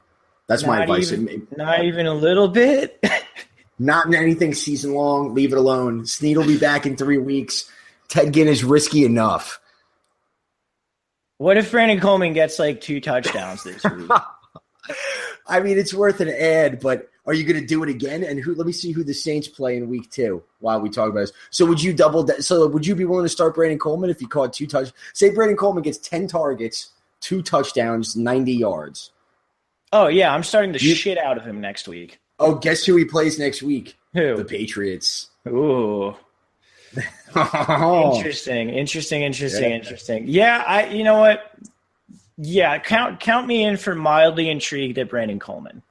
That's my advice. Not even a little bit? Not in anything season long. Leave it alone. Snead will be back in 3 weeks. Ted Ginn is risky enough. What if Brandon Coleman gets like 2 touchdowns this week? I mean, it's worth an ad, but are you going to do it again? And let me see who the Saints play in week 2 while we talk about this. So would you would you be willing to start Brandon Coleman if he caught 2 touchdowns? Say Brandon Coleman gets 10 targets, 2 touchdowns, 90 yards. Oh, yeah. I'm starting the shit out of him next week. Oh, guess who he plays next week? Who? The Patriots. Ooh. Interesting. Yeah, you know what? Yeah, count me in for mildly intrigued at Brandon Coleman.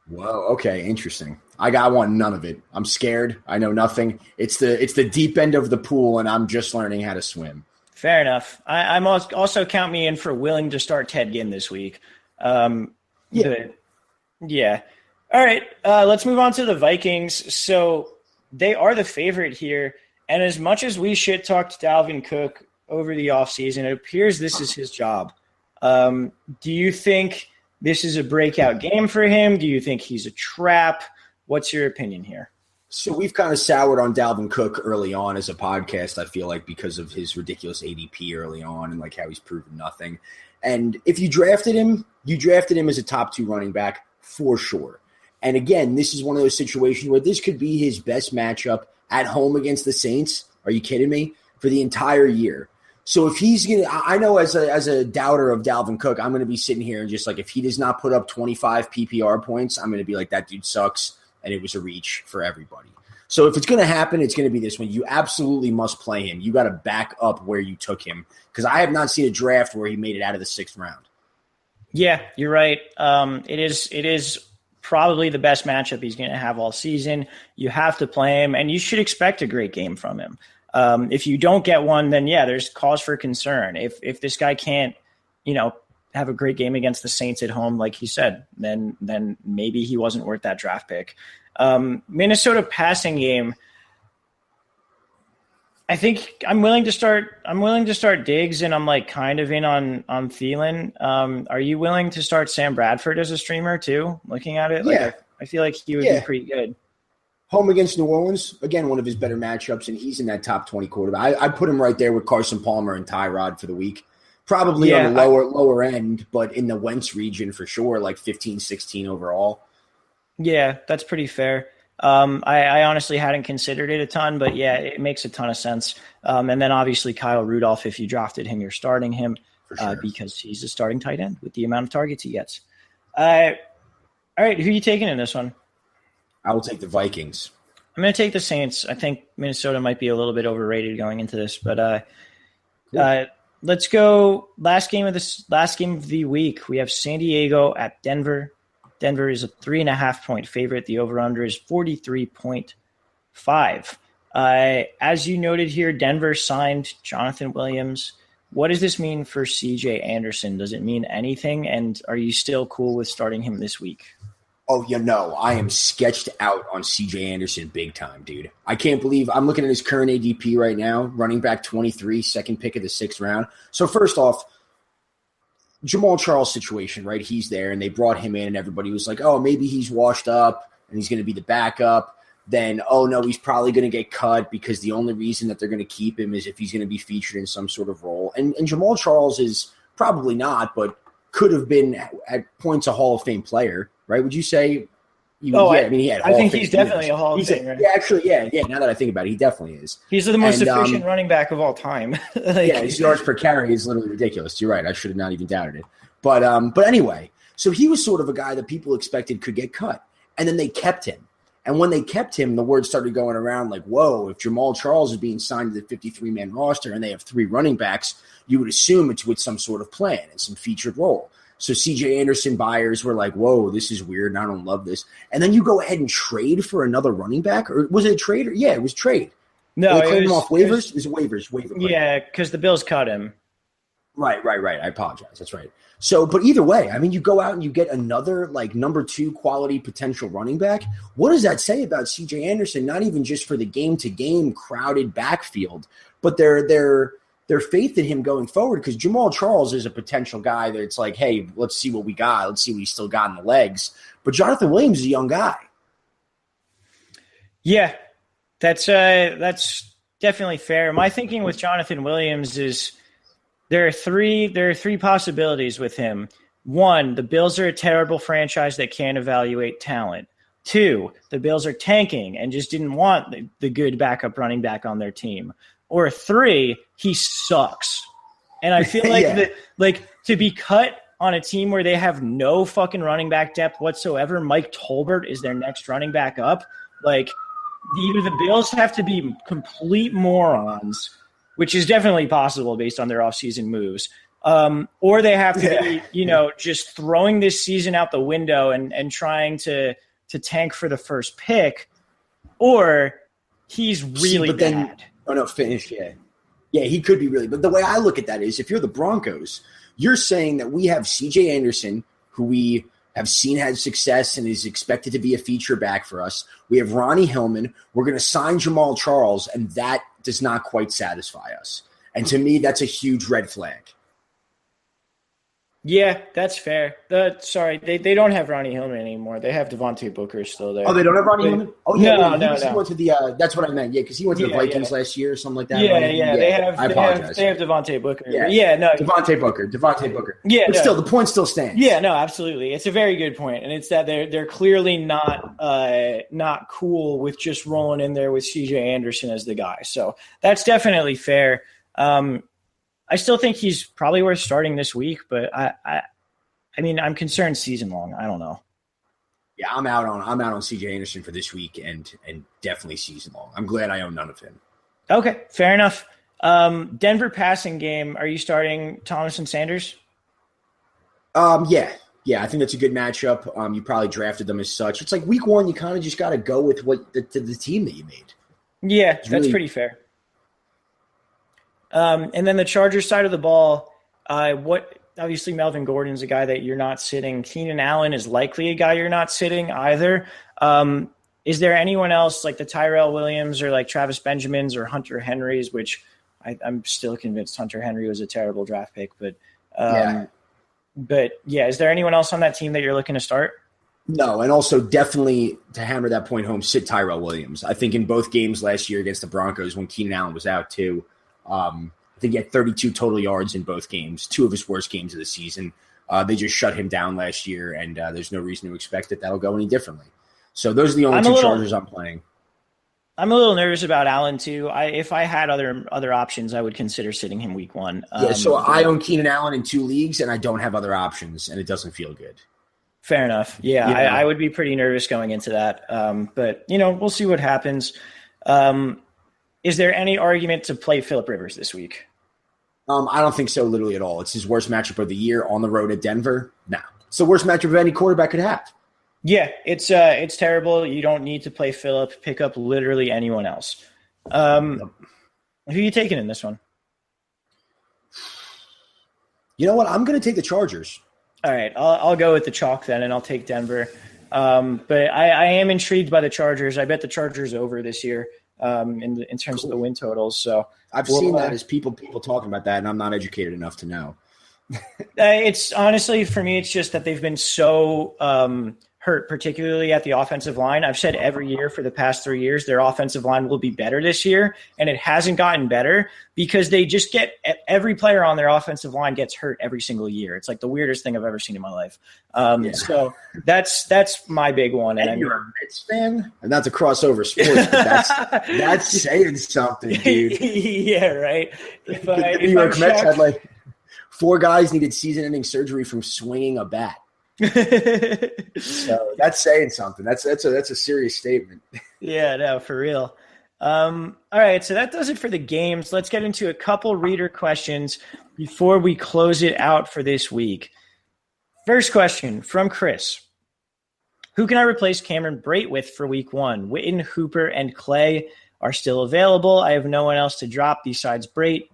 Whoa, okay, interesting. I want none of it. I'm scared. I know nothing. It's the deep end of the pool, and I'm just learning how to swim. Fair enough. I'm also count me in for willing to start Ted Ginn this week. Yeah. All right, let's move on to the Vikings. So they are the favorite here, and as much as we shit-talked Dalvin Cook over the offseason, it appears this is his job. Do you think this is a breakout game for him? Do you think he's a trap? What's your opinion here? So we've kind of soured on Dalvin Cook early on as a podcast, I feel like, because of his ridiculous ADP early on and like how he's proven nothing. And if you drafted him as a top 2 running back for sure. And again, this is one of those situations where this could be his best matchup at home against the Saints. Are you kidding me? For the entire year. So if he's going to – I know as a doubter of Dalvin Cook, I'm going to be sitting here and just like if he does not put up 25 PPR points, I'm going to be like that dude sucks and it was a reach for everybody. So if it's going to happen, it's going to be this one. You absolutely must play him. You got to back up where you took him because I have not seen a draft where he made it out of the 6th round. Yeah, you're right. It is probably the best matchup he's going to have all season. You have to play him, and you should expect a great game from him. If you don't get one, then yeah, there's cause for concern. If this guy can't, have a great game against the Saints at home, like he said, then maybe he wasn't worth that draft pick. Minnesota passing game. I think I'm willing to start Diggs, and I'm like kind of in on Thielen. Are you willing to start Sam Bradford as a streamer too? Looking at it, yeah. I feel like he would be pretty good. Home against New Orleans, again, one of his better matchups, and he's in that top 20 quarterback. I put him right there with Carson Palmer and Tyrod for the week. Probably on the lower end, but in the Wentz region for sure, like 15, 16 overall. Yeah, that's pretty fair. I honestly hadn't considered it a ton, but yeah, it makes a ton of sense. And then obviously Kyle Rudolph, if you drafted him, you're starting him for sure. Because he's a starting tight end with the amount of targets he gets. All right, who are you taking in this one? I will take the Vikings. I'm going to take the Saints. I think Minnesota might be a little bit overrated going into this, but cool. Let's go last game of the week. We have San Diego at Denver. Denver is a 3.5-point favorite. The over-under is 43.5. As you noted here, Denver signed Jonathan Williams. What does this mean for CJ Anderson? Does it mean anything? And are you still cool with starting him this week? Oh, I am sketched out on CJ Anderson big time, dude. I can't believe I'm looking at his current ADP right now, running back 23, second pick of the 6th round. So first off, Jamal Charles situation, right? He's there, and they brought him in, and everybody was like, oh, maybe he's washed up, and he's going to be the backup. Then, oh, no, he's probably going to get cut because the only reason that they're going to keep him is if he's going to be featured in some sort of role. And Jamal Charles is probably not, but could have been at points a Hall of Fame player, right? Would you say? He had. I think he's definitely a Hall of Famer. Yeah, actually, yeah. Now that I think about it, he definitely is. He's the most efficient running back of all time. His yards per carry is literally ridiculous. You're right. I should have not even doubted it. But anyway, so he was sort of a guy that people expected could get cut, and then they kept him. And when they kept him, the word started going around like, whoa, if Jamal Charles is being signed to the 53-man roster and they have 3 running backs, you would assume it's with some sort of plan and some featured role. So C.J. Anderson buyers were like, whoa, this is weird and I don't love this. And then you go ahead and trade for another running back? Or was it a trade? Yeah, it was trade. No, they claimed him off waivers? It was waivers. Waiver claim. Yeah, because the Bills cut him. Right. I apologize. That's right. So, but either way, I mean, you go out and you get another like number 2 quality potential running back. What does that say about C.J. Anderson? Not even just for the game-to-game crowded backfield, but their faith in him going forward. Because Jamal Charles is a potential guy that it's like, hey, let's see what we got. Let's see what he's still got in the legs. But Jonathan Williams is a young guy. Yeah, that's definitely fair. My thinking with Jonathan Williams is there are three possibilities with him. 1, the Bills are a terrible franchise that can't evaluate talent. 2, the Bills are tanking and just didn't want the good backup running back on their team. Or 3, he sucks. And I feel like to be cut on a team where they have no fucking running back depth whatsoever, Mike Tolbert is their next running back up. Like, either the Bills have to be complete morons, which is definitely possible based on their offseason moves, or they have to be, just throwing this season out the window and trying to tank for the first pick, or he's really bad. Finish, Yeah, he could be really. But the way I look at that is if you're the Broncos, you're saying that we have C.J. Anderson, who we have seen had success and is expected to be a feature back for us. We have Ronnie Hillman. We're going to sign Jamal Charles, and that does not quite satisfy us. And to me, that's a huge red flag. Yeah, that's fair. They don't have Ronnie Hillman anymore. They have Devontae Booker still there. Oh, they don't have Ronnie Hillman? Oh, yeah. No. He went to the that's what I meant. Yeah, because he went to the Vikings last year or something like that. Yeah, right? yeah. They have Devontae Booker. Yeah, no. Devontae Booker. Yeah, but still, the point still stands. Yeah, no, absolutely. It's a very good point, and it's that they're clearly not cool with just rolling in there with C.J. Anderson as the guy. So that's definitely fair. I still think he's probably worth starting this week, but I mean, I'm concerned season long. I don't know. Yeah, I'm out on C.J. Anderson for this week and definitely season long. I'm glad I own none of him. Okay, fair enough. Denver passing game. Are you starting Thomas and Sanders? Yeah. I think that's a good matchup. You probably drafted them as such. It's like week 1, you kind of just got to go with what the team that you made. Yeah, that's pretty fair. And then the Chargers side of the ball, obviously Melvin Gordon's a guy that you're not sitting. Keenan Allen is likely a guy you're not sitting either. Is there anyone else like the Tyrell Williams or like Travis Benjamins or Hunter Henrys, which I'm still convinced Hunter Henry was a terrible draft pick, but is there anyone else on that team that you're looking to start? No, and also definitely to hammer that point home, sit Tyrell Williams. I think in both games last year against the Broncos when Keenan Allen was out too, I think he had 32 total yards in both games, 2 of his worst games of the season. They just shut him down last year, and there's no reason to expect that that'll go any differently. So those are the only two Chargers I'm playing. I'm a little nervous about Allen too. If I had other options, I would consider sitting him week 1. So I own Keenan Allen in 2 leagues, and I don't have other options, and it doesn't feel good. Fair enough. Yeah. I would be pretty nervous going into that. But, we'll see what happens. Is there any argument to play Phillip Rivers this week? I don't think so, literally at all. It's his worst matchup of the year on the road at Denver. No. It's the worst matchup any quarterback could have. Yeah, it's terrible. You don't need to play Phillip. Pick up literally anyone else. Who are you taking in this one? You know what? I'm going to take the Chargers. All right, I'll go with the chalk then, and I'll take Denver. But I am intrigued by the Chargers. I bet the Chargers over this year in terms of the win totals. So I've seen that as people talking about that, and I'm not educated enough to know. It's honestly, for me, it's just that they've been so hurt, particularly at the offensive line. I've said every year for the past 3 years, their offensive line will be better this year, and it hasn't gotten better because they just get every player on their offensive line gets hurt every single year. It's like the weirdest thing I've ever seen in my life. So that's my big one. And you're a Mets fan, and not to cross over sports, but that's saying something, dude. Yeah, right. If the New York Mets had 4 guys needed season-ending surgery from swinging a bat. So that's saying something. That's a serious statement. Yeah, no, for real. All right, so that does it for the games. Let's get into a couple reader questions before we close it out for this week. First question from Chris. Who can I replace Cameron Brate with for week 1? Witten, Hooper, and Clay are still available. I have no one else to drop besides Brate.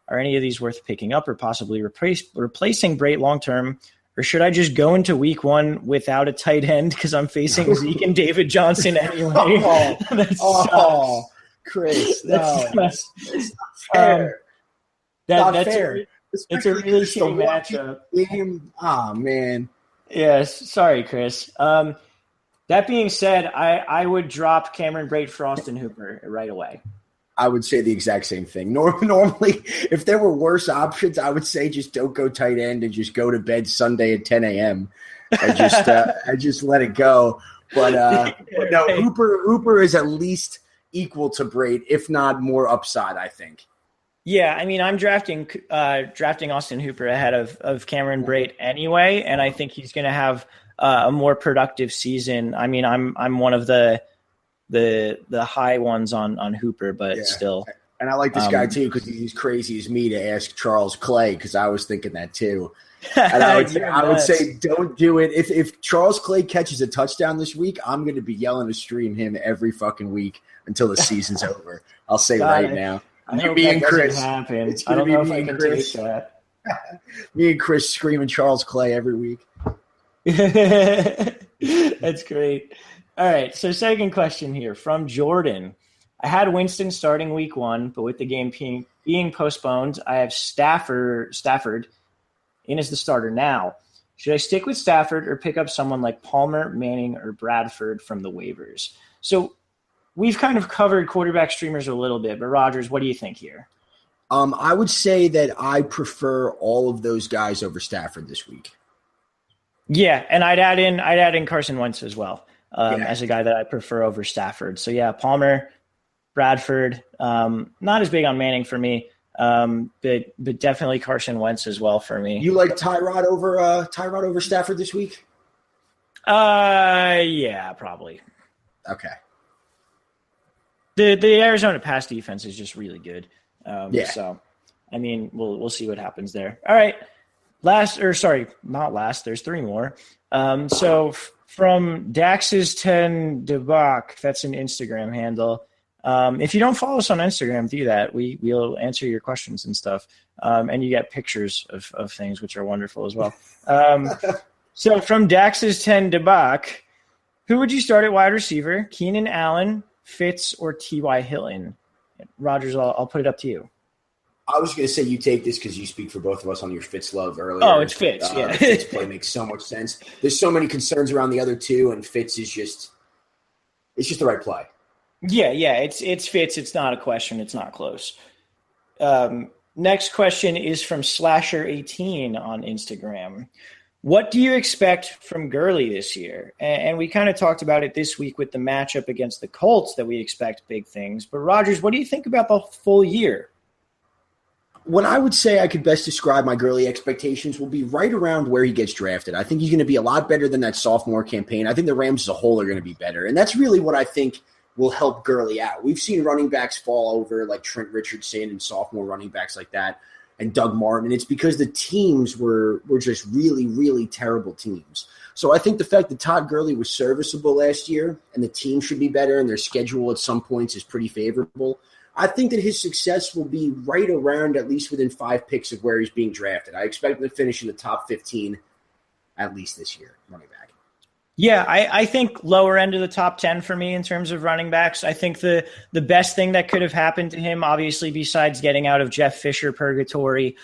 Are any of these worth picking up or possibly replacing Brate long-term? Or should I just go into week 1 without a tight end because I'm facing Zeke and David Johnson anyway? Chris, that's not fair. That's fair. It's a really shitty matchup. Oh, man. Yes, sorry, Chris. That being said, I would drop Cameron Brate for Austin Hooper right away. I would say the exact same thing. Normally, if there were worse options, I would say just don't go tight end and just go to bed Sunday at 10 a.m. I just let it go. But no, Hooper is at least equal to Brate, if not more upside, I think. Yeah, I mean, I'm drafting Austin Hooper ahead of Cameron Brate anyway, and I think he's going to have a more productive season. I mean, I'm one of the high ones on Hooper, but still. And I like this guy too because he's crazy as me to ask Charles Clay because I was thinking that too. And I would say don't do it. If Charles Clay catches a touchdown this week, I'm going to be yelling to stream him every fucking week until the season's over. I'll say now. I hope that doesn't happen. I don't know if I can take that. Me and Chris screaming Charles Clay every week. That's great. All right, so second question here from Jordan. I had Winston starting week 1, but with the game being postponed, I have Stafford in as the starter now. Should I stick with Stafford or pick up someone like Palmer, Manning, or Bradford from the waivers? So we've kind of covered quarterback streamers a little bit, but Rogers, what do you think here? I would say that I prefer all of those guys over Stafford this week. Yeah, and I'd add in Carson Wentz as well. As a guy that I prefer over Stafford. So, yeah, Palmer, Bradford, not as big on Manning for me, but definitely Carson Wentz as well for me. You like Tyrod over Stafford this week? Yeah, probably. Okay. The Arizona pass defense is just really good. So, I mean, we'll see what happens there. All right. Not last. There's 3 more. From Dax's 10 Debak, that's an Instagram handle. If you don't follow us on Instagram, do that. We'll answer your questions and stuff. And you get pictures of things, which are wonderful as well. So from Dax's 10 Debak, who would you start at wide receiver? Keenan Allen, Fitz, or T.Y. Hilton? Rogers, I'll put it up to you. I was going to say you take this because you speak for both of us on your Fitz love earlier. Oh, it's Fitz, yeah. Fitz play makes so much sense. There's so many concerns around the other two, and Fitz is just the right play. Yeah, it's Fitz. It's not a question. It's not close. Next question is from Slasher18 on Instagram. What do you expect from Gurley this year? And we kind of talked about it this week with the matchup against the Colts that we expect big things. But Rogers, what do you think about the full year? What I would say I could best describe my Gurley expectations will be right around where he gets drafted. I think he's going to be a lot better than that sophomore campaign. I think the Rams as a whole are going to be better. And that's really what I think will help Gurley out. We've seen running backs fall over like Trent Richardson and sophomore running backs like that and Doug Martin. It's because the teams were just really, really terrible teams. So I think the fact that Todd Gurley was serviceable last year and the team should be better and their schedule at some points is pretty favorable, I think that his success will be right around at least within 5 picks of where he's being drafted. I expect him to finish in the top 15 at least this year, running back. Yeah, I think lower end of the top 10 for me in terms of running backs. I think the best thing that could have happened to him, obviously, besides getting out of Jeff Fisher purgatory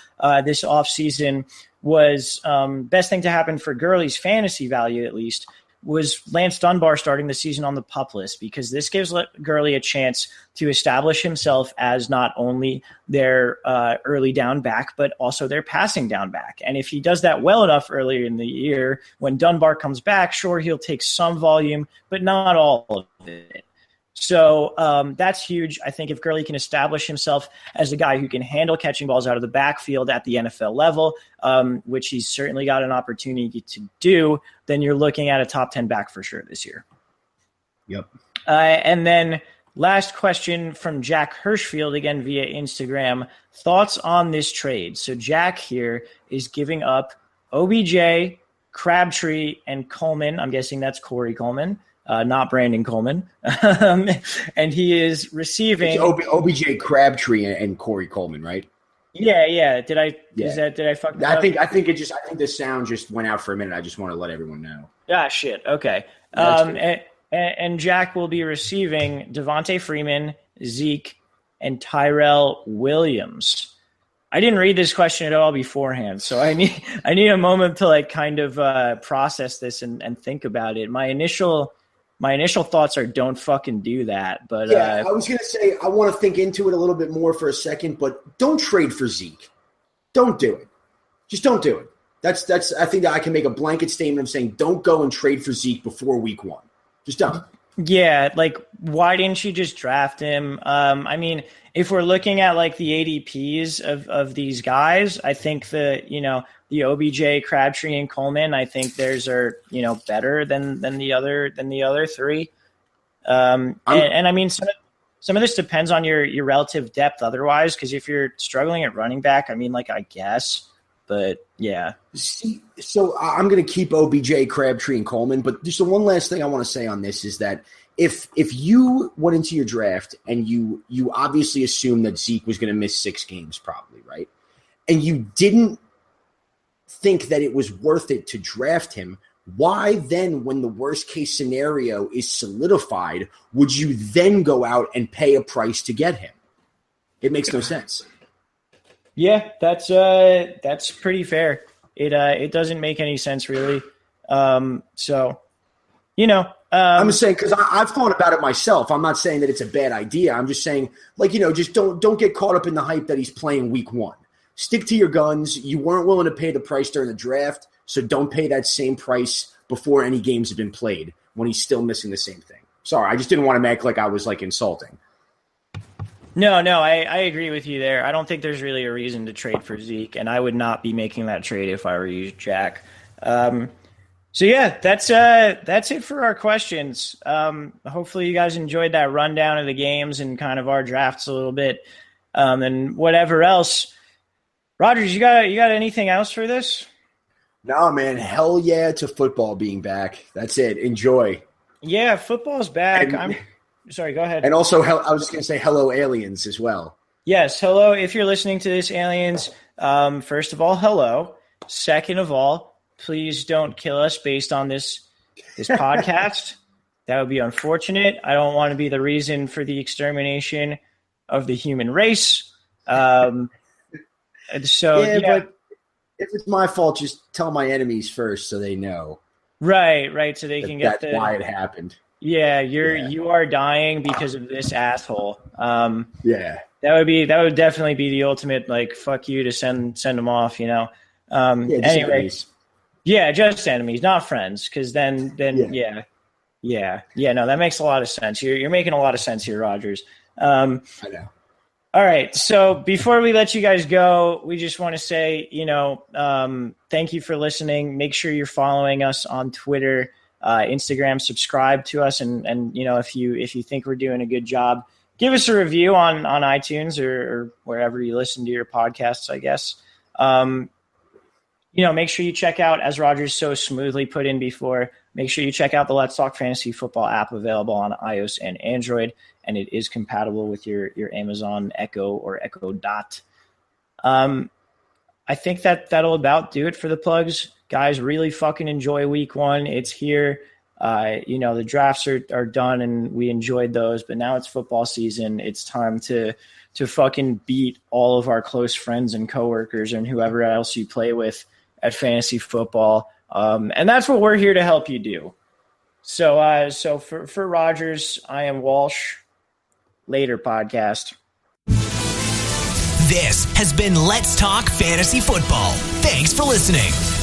this offseason, was best thing to happen for Gurley's fantasy value, at least, was Lance Dunbar starting the season on the PUP list, because this gives Gurley a chance to establish himself as not only their early down back, but also their passing down back. And if he does that well enough earlier in the year, when Dunbar comes back, sure, he'll take some volume, but not all of it. So that's huge. I think if Gurley can establish himself as a guy who can handle catching balls out of the backfield at the NFL level, which he's certainly got an opportunity to do, then you're looking at a top 10 back for sure this year. Yep. And then last question from Jack Hirschfield, again via Instagram. Thoughts on this trade? So Jack here is giving up OBJ, Crabtree, and Coleman. I'm guessing that's Corey Coleman, not Brandon Coleman. And he is receiving OBJ, Crabtree, and Corey Coleman, right? Yeah. Did I fuck that up? I think the sound just went out for a minute. I just want to let everyone know. Ah, shit. Okay. And Jack will be receiving Devontae Freeman, Zeke, and Tyrell Williams. I didn't read this question at all beforehand, so I need a moment to like kind of process this and think about it. My initial thoughts are don't fucking do that. But yeah, I was gonna say I want to think into it a little bit more for a second, but don't trade for Zeke. Don't do it. Just don't do it. That's I think that I can make a blanket statement of saying don't go and trade for Zeke before week 1. Just don't. Yeah, like why didn't you just draft him? I mean, if we're looking at like the ADPs of these guys, I think the OBJ, Crabtree, and Coleman, I think theirs are better than the other three. And I mean some of this depends on your relative depth otherwise, because if you're struggling at running back, I mean, like I guess. But yeah. See, so I'm going to keep OBJ, Crabtree, and Coleman. But just the one last thing I want to say on this is that if you went into your draft and you obviously assumed that Zeke was going to miss 6 games probably, right? And you didn't think that it was worth it to draft him, why then, when the worst case scenario is solidified, would you then go out and pay a price to get him? It makes no sense. Yeah, that's pretty fair. It doesn't make any sense really. I'm just saying because I've thought about it myself. I'm not saying that it's a bad idea. I'm just saying just don't get caught up in the hype that he's playing week 1. Stick to your guns. You weren't willing to pay the price during the draft, so don't pay that same price before any games have been played when he's still missing the same thing. Sorry, I just didn't want to make like I was like insulting. No, I agree with you there. I don't think there's really a reason to trade for Zeke, and I would not be making that trade if I were you, Jack. So yeah, that's it for our questions. Hopefully you guys enjoyed that rundown of the games and kind of our drafts a little bit, and whatever else. Rogers, you got anything else for this? No, man. Hell yeah to football being back. That's it. Enjoy. Yeah, football's back. Sorry, go ahead. And also, I was just going to say hello, aliens, as well. Yes, hello. If you're listening to this, aliens, first of all, hello. Second of all, please don't kill us based on this podcast. That would be unfortunate. I don't want to be the reason for the extermination of the human race. But if it's my fault, just tell my enemies first so they know. Right. So they can get that's why it happened. Yeah, you are dying because of this asshole. Yeah, that would definitely be the ultimate like fuck you to send them off. Anyway, enemies. Yeah, just enemies, not friends. Because then yeah. No, that makes a lot of sense. You're making a lot of sense here, Rogers. I know. All right, so before we let you guys go, we just want to say, thank you for listening. Make sure you're following us on Twitter. Instagram, subscribe to us, and if you think we're doing a good job, give us a review on iTunes or wherever you listen to your podcasts, I guess. Make sure you check out, as Rogers so smoothly put in before, make sure you check out the Let's Talk Fantasy Football app available on iOS and Android, and it is compatible with your Amazon Echo or Echo Dot. I think that'll about do it for the plugs. Guys, really fucking enjoy week 1. It's here. The drafts are done and we enjoyed those, but now it's football season. It's time to fucking beat all of our close friends and coworkers and whoever else you play with at fantasy football. And that's what we're here to help you do. So for Rogers, I am Walsh. Later, podcast. This has been Let's Talk Fantasy Football. Thanks for listening.